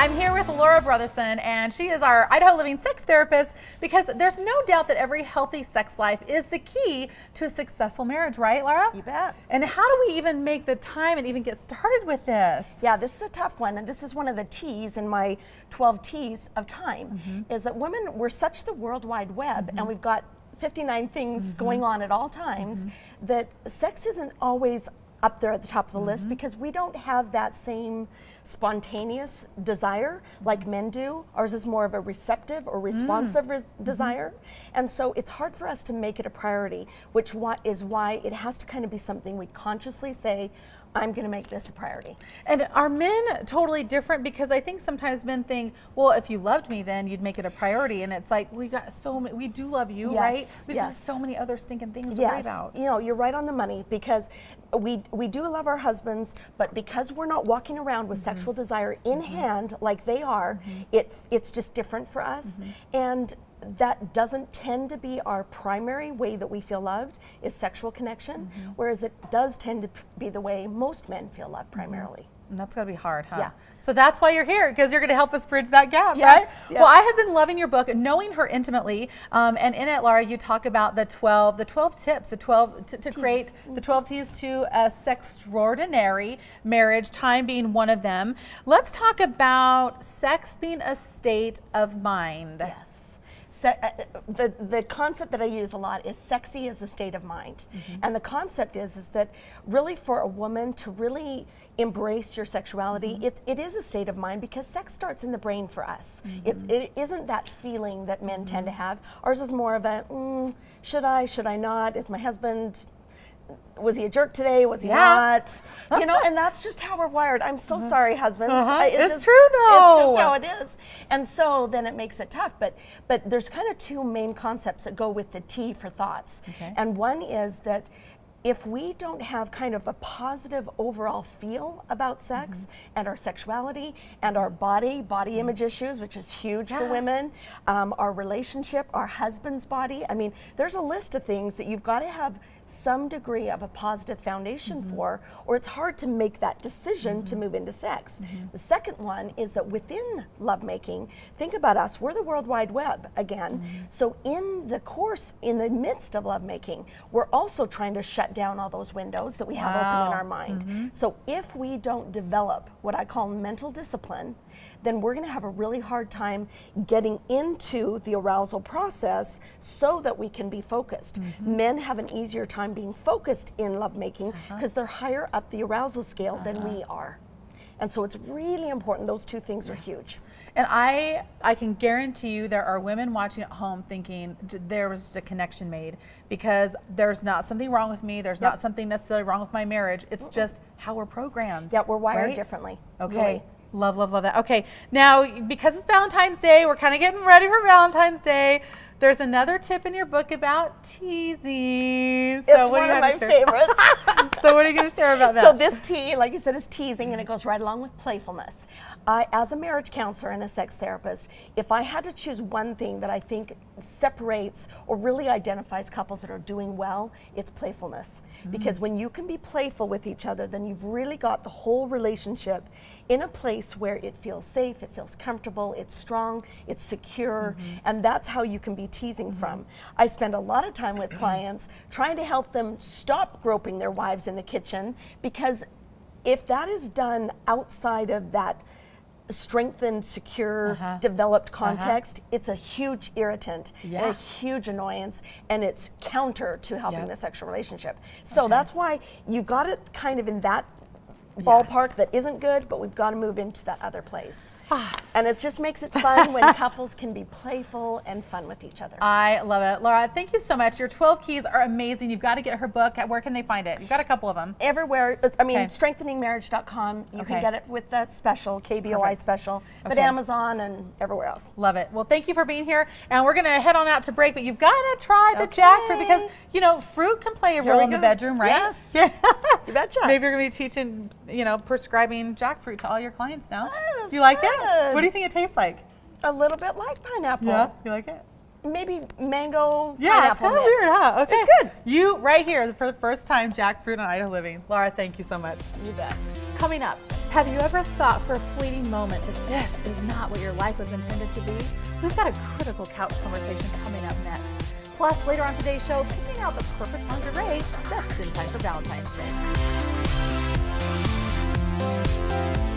I'm here with Laura Brotherson, and she is our Idaho Living sex therapist, because there's no doubt that every healthy sex life is the key to a successful marriage, right, Laura? You bet. And how do we even make the time and even get started with this? Yeah, this is a tough one, and this is one of the T's in my 12 T's of time, is that women, we're such the World Wide Web, and we've got 59 things going on at all times, that sex isn't always up there at the top of the list, because we don't have that same spontaneous desire like men do. Ours is more of a receptive or responsive desire, and so it's hard for us to make it a priority, which is why it has to kind of be something we consciously say, I'm going to make this a priority. And are men totally different? Because I think sometimes men think, well, if you loved me, then you'd make it a priority. And it's like, we got so many, we do love you, right? We just have so many other stinking things to worry about. You know, you're right on the money, because we do love our husbands, but because we're not walking around with sexual desire in hand like they are, it's just different for us. And that doesn't tend to be our primary way that we feel loved, is sexual connection, whereas it does tend to be the way most men feel loved primarily. And that's gotta be hard, huh? Yeah. So that's why you're here, because you're gonna help us bridge that gap, Yes, right? yes. Well, I have been loving your book, Knowing Her Intimately, and in it, Laura, you talk about the 12 tips, the 12 to create the 12 T's to a sextraordinary marriage, time being one of them. Let's talk about sex being a state of mind. Yes. The concept that I use a lot is sexy as a state of mind. And the concept is that really for a woman to really embrace your sexuality, it is a state of mind, because sex starts in the brain for us. It isn't that feeling that men tend to have. Ours is more of a, should I not? Is my husband, was he a jerk today? Was he not? You know, and that's just how we're wired. I'm so sorry, husbands. It's true, though. It's just how it is. And so then it makes it tough. But there's kind of two main concepts that go with the T for thoughts. And one is that if we don't have kind of a positive overall feel about sex and our sexuality and our body image issues, which is huge for women, our relationship, our husband's body, I mean, there's a list of things that you've got to have some degree of a positive foundation for, or it's hard to make that decision to move into sex. The second one is that within lovemaking, think about us, we're the World Wide Web again. So in the midst of lovemaking, we're also trying to shut down all those windows that we have open in our mind. So if we don't develop what I call mental discipline, then we're going to have a really hard time getting into the arousal process so that we can be focused. Men have an easier time being focused in lovemaking because they're higher up the arousal scale than we are. And so it's really important. Those two things are huge. And I can guarantee you there are women watching at home thinking there was just a connection made, because there's not something wrong with me. There's not something necessarily wrong with my marriage. It's just how we're programmed. Yeah, we're wired differently. Okay. Really. Love that. Okay, now because it's Valentine's Day, we're kind of getting ready for Valentine's Day. There's another tip in your book about teasing. So it's one of my favorites. So what are you going to share about that? So this T, like you said, is teasing, and it goes right along with playfulness. As a marriage counselor and a sex therapist, if I had to choose one thing that I think separates or really identifies couples that are doing well, it's playfulness. Because when you can be playful with each other, then you've really got the whole relationship in a place where it feels safe, it feels comfortable, it's strong, it's secure, and that's how you can be teasing from. I spend a lot of time with clients trying to help them stop groping their wives in the kitchen, because if that is done outside of that strengthened, secure, developed context, it's a huge irritant and a huge annoyance, and it's counter to helping the sexual relationship. So that's why you got it kind of in that ballpark that isn't good, but we've got to move into that other place. And it just makes it fun when couples can be playful and fun with each other. I love it. Laura, thank you so much. Your 12 keys are amazing. You've got to get her book. Where can they find it? You've got a couple of them. Everywhere. I mean, StrengtheningMarriage.com. You can get it with that special, KBOI special, but Amazon and everywhere else. Love it. Well, thank you for being here. And we're going to head on out to break, but you've got to try the jackfruit, because, you know, fruit can play a role in the bedroom, right? Yes. You betcha. Maybe you're going to be teaching, you know, prescribing jackfruit to all your clients now. Yes, You like it? good. What do you think it tastes like? A little bit like pineapple. Yeah, you like it? Maybe mango, Yeah, it's pineapple kind of mix. weird, huh? Okay. It's good. You, right here, for the first time, jackfruit on Idaho Living. Laura, thank you so much. You bet. Coming up, Have you ever thought for a fleeting moment that this is not what your life was intended to be? We've got a critical couch conversation coming up next. Plus, later on today's show, picking out the perfect lingerie just in time for Valentine's Day.